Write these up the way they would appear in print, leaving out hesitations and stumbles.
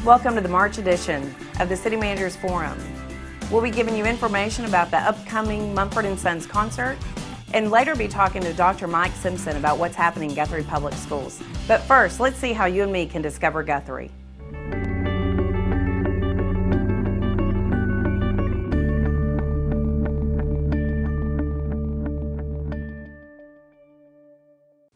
Welcome to the March edition of the City Managers Forum. We'll be giving you information about the upcoming Mumford & Sons concert and later be talking to Dr. Mike Simpson about what's happening in Guthrie Public Schools. But first, let's see how you and me can discover Guthrie.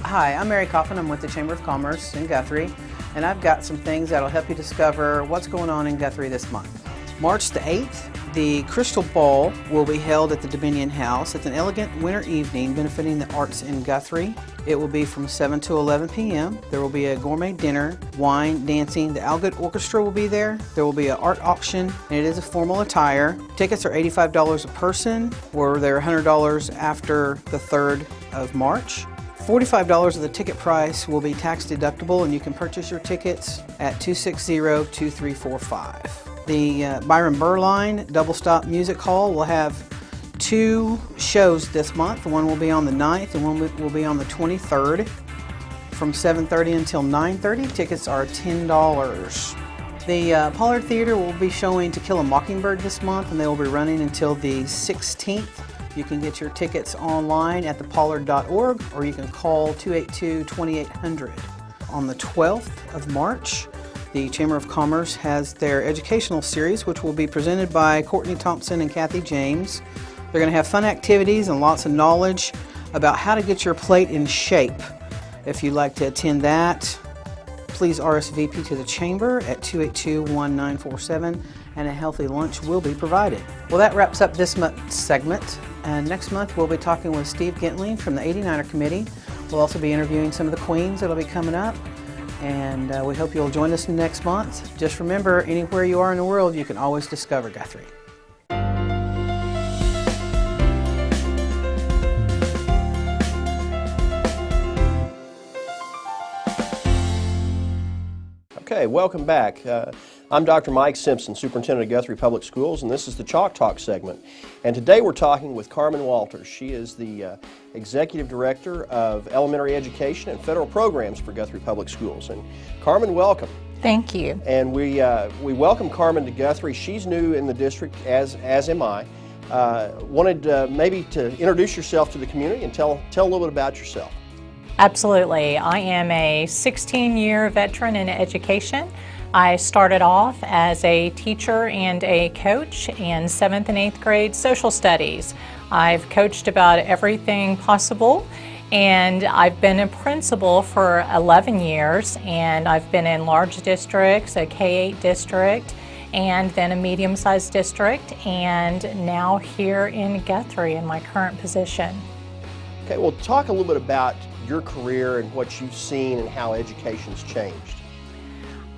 Hi, I'm Mary Coffin. I'm with the Chamber of Commerce in Guthrie, and I've got some things that'll help you discover what's going on in Guthrie this month. March the 8th, the Crystal Ball will be held at the Dominion House. It's an elegant winter evening benefiting the arts in Guthrie. It will be from 7 to 11 p.m. There will be a gourmet dinner, wine, dancing. The Algood Orchestra will be there. There will be an art auction, and it is a formal attire. Tickets are $85 a person, or they're $100 after the 3rd of March. $45 of the ticket price will be tax deductible, and you can purchase your tickets at 260-2345. The Byron Burline Double Stop Music Hall will have 2 shows this month. One will be on the 9th and one will be on the 23rd from 7:30 until 9:30. Tickets are $10. The Pollard Theater will be showing To Kill a Mockingbird this month, and they will be running until the 16th. You can get your tickets online at thepollard.org, or you can call 282-2800. On the 12th of March, the Chamber of Commerce has their educational series, which will be presented by Courtney Thompson and Kathy James. They're going to have fun activities and lots of knowledge about how to get your plate in shape. If you'd like to attend that, please RSVP to the Chamber at 282-1947, and a healthy lunch will be provided. Well, that wraps up this month's segment. And next month we'll be talking with Steve Gentling from the 89er Committee. We'll also be interviewing some of the queens that'll be coming up. And we hope you'll join us next month. Just remember, anywhere you are in the world, you can always discover Guthrie. Okay, welcome back. I'm Dr. Mike Simpson, Superintendent of Guthrie Public Schools, and this is the Chalk Talk segment. And today we're talking with Carmen Walters. She is the Executive Director of Elementary Education and Federal Programs for Guthrie Public Schools. And Carmen, welcome. Thank you. And we welcome Carmen to Guthrie. She's new in the district, as am I. Wanted maybe to introduce yourself to the community and tell a little bit about yourself. Absolutely. I am a 16-year veteran in education. I started off as a teacher and a coach in 7th and 8th grade social studies. I've coached about everything possible, and I've been a principal for 11 years, and I've been in large districts, a K-8 district, and then a medium-sized district, and now here in Guthrie in my current position. Okay, well, talk a little bit about your career and what you've seen and how education's changed.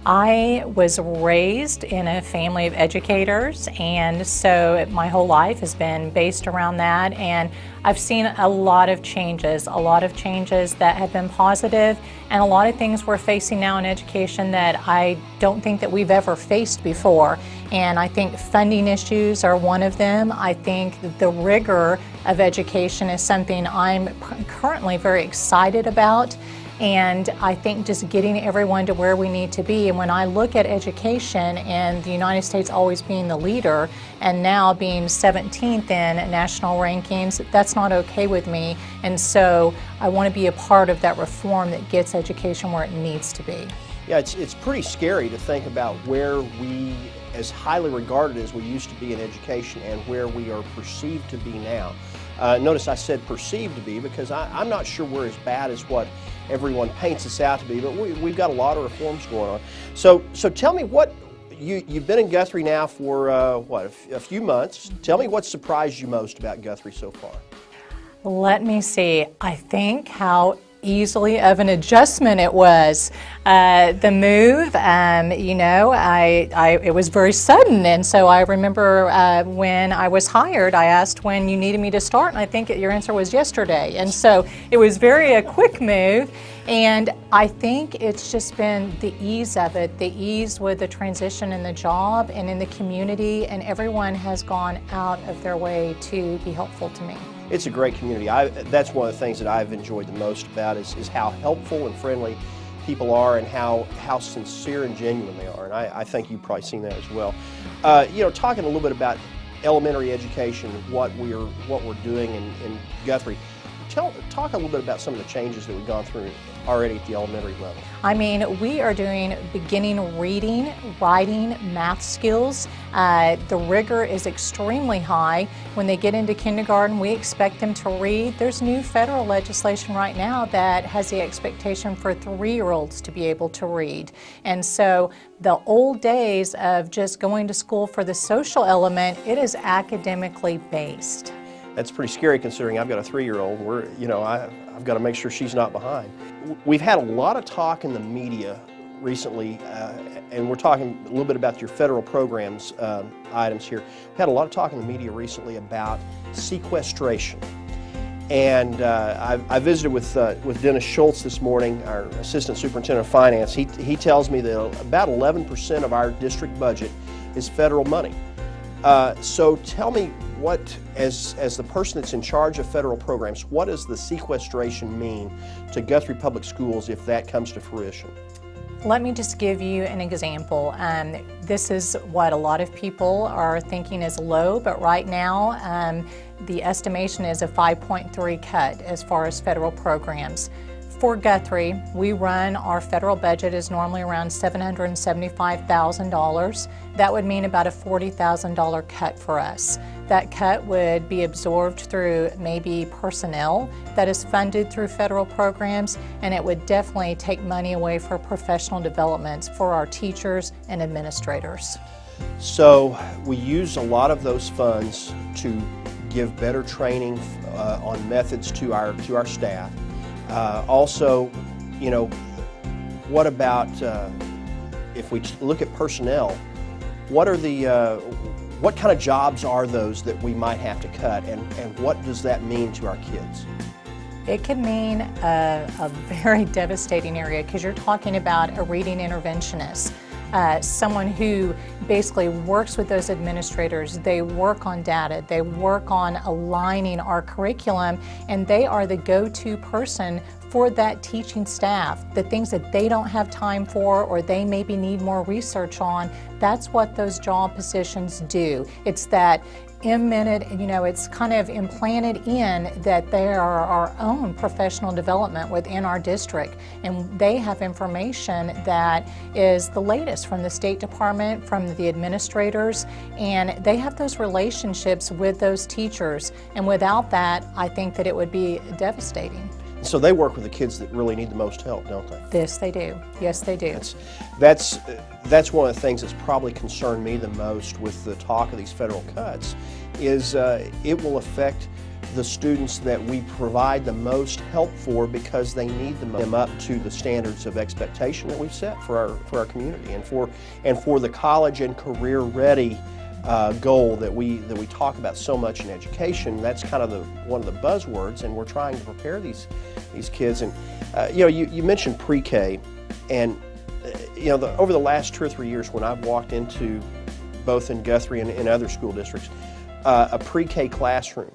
I was raised in a family of educators, and so my whole life has been based around that, and I've seen a lot of changes that have been positive, and a lot of things we're facing now in education that I don't think that we've ever faced before. And I think funding issues are one of them. I think the rigor of education is something I'm currently very excited about. And I think just getting everyone to where we need to be. And when I look at education and the United States always being the leader and now being 17th in national rankings, that's not okay with me. And so I want to be a part of that reform that gets education where it needs to be. Yeah, it's pretty scary to think about where we, as highly regarded as we used to be in education, and where we are perceived to be now. Notice I said perceived to be, because I'm not sure we're as bad as what everyone paints us out to be, but we've got a lot of reforms going on. So tell me, what you've been in Guthrie now for a few months. Tell me what surprised you most about Guthrie so far. Let me see. I think how easily of an adjustment it was. The move, it was very sudden, and so I remember when I was hired, I asked when you needed me to start, and I think your answer was yesterday. And so it was a quick move, and I think it's just been the ease of it, the ease with the transition in the job and in the community, and everyone has gone out of their way to be helpful to me. It's a great community. That's one of the things that I've enjoyed the most about is how helpful and friendly people are and how sincere and genuine they are. And I think you've probably seen that as well. Talking a little bit about elementary education, what we're doing in Guthrie. Talk a little bit about some of the changes that we've gone through already at the elementary level. I mean, we are doing beginning reading, writing, math skills. The rigor is extremely high. When they get into kindergarten, we expect them to read. There's new federal legislation right now that has the expectation for 3-year-olds to be able to read. And so the old days of just going to school for the social element, it is academically based. That's pretty scary considering I've got a 3-year-old. I've got to make sure she's not behind. We've had a lot of talk in the media recently, and we're talking a little bit about your federal programs items here. We've had a lot of talk in the media recently about sequestration. And I visited with Dennis Schultz this morning, our Assistant Superintendent of Finance. He tells me that about 11% of our district budget is federal money. So tell me, what, as the person that's in charge of federal programs, what does the sequestration mean to Guthrie Public Schools if that comes to fruition? Let me just give you an example. This is what a lot of people are thinking is low, but right now the estimation is a 5.3 cut as far as federal programs. For Guthrie, we run our federal budget is normally around $775,000. That would mean about a $40,000 cut for us. That cut would be absorbed through maybe personnel that is funded through federal programs, and it would definitely take money away for professional developments for our teachers and administrators. So we use a lot of those funds to give better training on methods to our staff. Also, what about if we look at personnel? What kind of jobs are those that we might have to cut, and what does that mean to our kids? It could mean a very devastating area because you're talking about a reading interventionist. Someone who basically works with those administrators. They work on data, they work on aligning our curriculum, and they are the go-to person for that teaching staff. The things that they don't have time for or they maybe need more research on, that's what those job positions do. It's that it's kind of implanted in that they are our own professional development within our district, and they have information that is the latest from the State Department, from the administrators, and they have those relationships with those teachers, and without that, I think that it would be devastating. So they work with the kids that really need the most help, don't they? Yes, they do. Yes, they do. That's one of the things that's probably concerned me the most with the talk of these federal cuts, is it will affect the students that we provide the most help for because they need them up to the standards of expectation that we've set for our community and for the college and career ready goal that we talk about so much in education. That's kind of one of the buzzwords, and we're trying to prepare these kids. And you mentioned pre-K, and over the last 2 or 3 years, when I've walked into both in Guthrie and in other school districts, a pre-K classroom,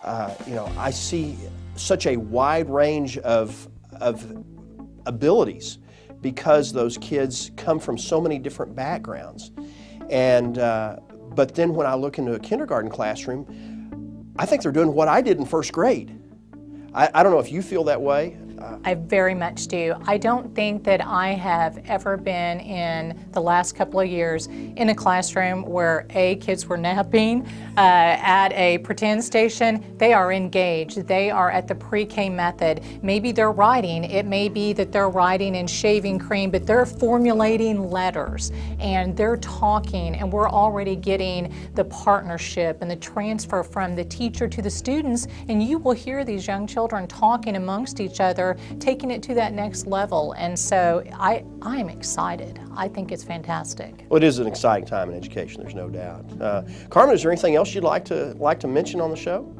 I see such a wide range of abilities because those kids come from so many different backgrounds. And but then when I look into a kindergarten classroom, I think they're doing what I did in first grade. I don't know if you feel that way. I very much do. I don't think that I have ever been in the last couple of years in a classroom where kids were napping at a pretend station. They are engaged. They are at the pre-K method. Maybe they're writing. It may be that they're writing in shaving cream, but they're formulating letters and they're talking, and we're already getting the partnership and the transfer from the teacher to the students, and you will hear these young children talking amongst each other, taking it to that next level. And so I'm excited. I think it's fantastic. Well, it is an exciting time in education, there's no doubt. Carmen, is there anything else you'd like to mention on the show?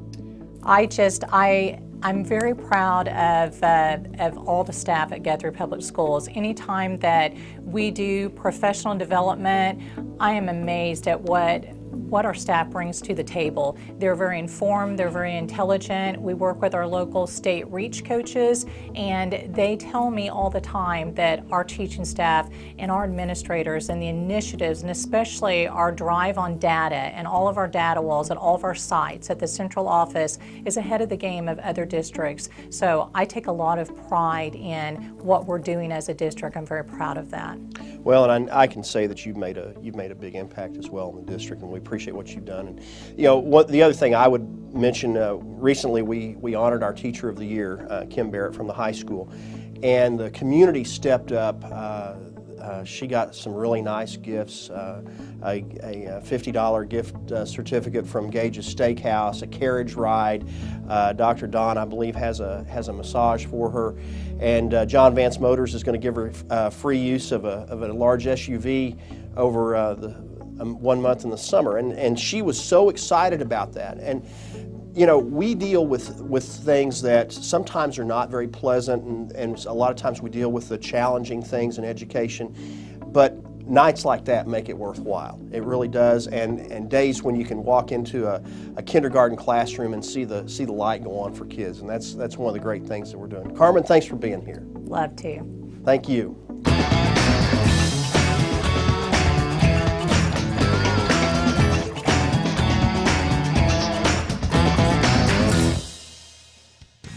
I'm very proud of all the staff at Guthrie Public Schools. Anytime that we do professional development, I am amazed at what what our staff brings to the table. They're very informed, they're very intelligent. We work with our local state reach coaches, and they tell me all the time that our teaching staff and our administrators and the initiatives, and especially our drive on data and all of our data walls at all of our sites at the central office is ahead of the game of other districts. So I take a lot of pride in what we're doing as a district. I'm very proud of that. Well, and I can say that you've made a big impact as well in the district, and we appreciate what you've done. And you know, the other thing I would mention, recently we honored our Teacher of the Year, Kim Barrett from the high school, and the community stepped up. She got some really nice gifts, a $50 gift certificate from Gage's Steakhouse, a carriage ride. Dr. Don, I believe, has a massage for her, and John Vance Motors is going to give her free use of a large SUV over the 1 month in the summer, and she was so excited about that. And you know, we deal with things that sometimes are not very pleasant, and a lot of times we deal with the challenging things in education, but nights like that make it worthwhile. It really does, and days when you can walk into a kindergarten classroom and see the light go on for kids, and that's one of the great things that we're doing. Carmen, thanks for being here. Love to. Thank you.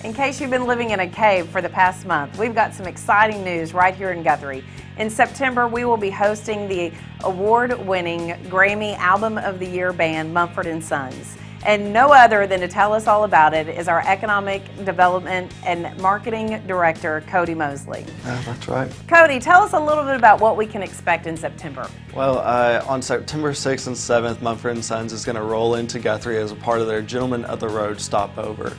In case you've been living in a cave for the past month, we've got some exciting news right here in Guthrie. In September, we will be hosting the award-winning Grammy Album of the Year band, Mumford & Sons. And no other than to tell us all about it is our Economic Development and Marketing Director, Cody Mosley. That's right. Cody, tell us a little bit about what we can expect in September. Well, on September 6th and 7th, Mumford & Sons is going to roll into Guthrie as a part of their Gentlemen of the Road stopover.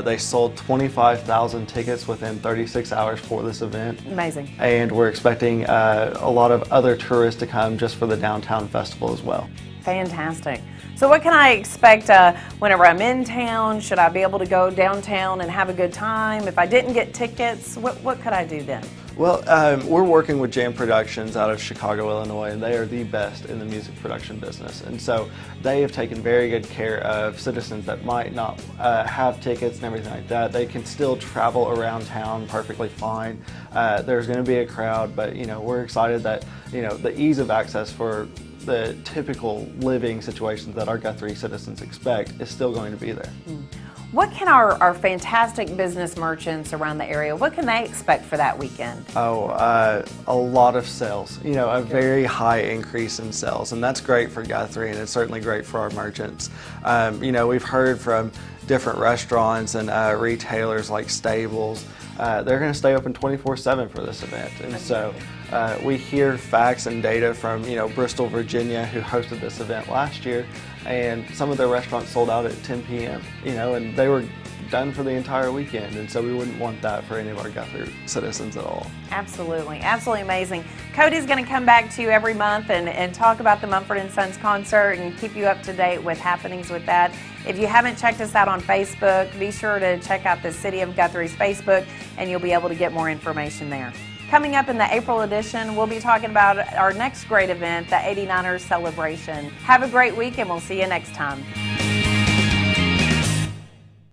They sold 25,000 tickets within 36 hours for this event. Amazing. And we're expecting a lot of other tourists to come just for the downtown festival as well. Fantastic. So what can I expect whenever I'm in town? Should I be able to go downtown and have a good time? If I didn't get tickets, what could I do then? Well, we're working with Jam Productions out of Chicago, Illinois, and they are the best in the music production business. And so they have taken very good care of citizens that might not have tickets and everything like that. They can still travel around town perfectly fine. There's going to be a crowd, but you know, we're excited that the ease of access for the typical living situations that our Guthrie citizens expect is still going to be there. What can our fantastic business merchants around the area, what can they expect for that weekend? A lot of sales, a very high increase in sales, and that's great for Guthrie, and it's certainly great for our merchants. We've heard from different restaurants and retailers like Stables. They're going to stay open 24/7 for this event, and so we hear facts and data from Bristol, Virginia, who hosted this event last year, and some of their restaurants sold out at 10 p.m. And they were done for the entire weekend, and so we wouldn't want that for any of our Guthrie citizens at all. Absolutely, absolutely amazing. Cody's going to come back to you every month and talk about the Mumford & Sons concert and keep you up to date with happenings with that. If you haven't checked us out on Facebook, be sure to check out the City of Guthrie's Facebook, and you'll be able to get more information there. Coming up in the April edition, we'll be talking about our next great event, the 89ers celebration. Have a great week, and we'll see you next time.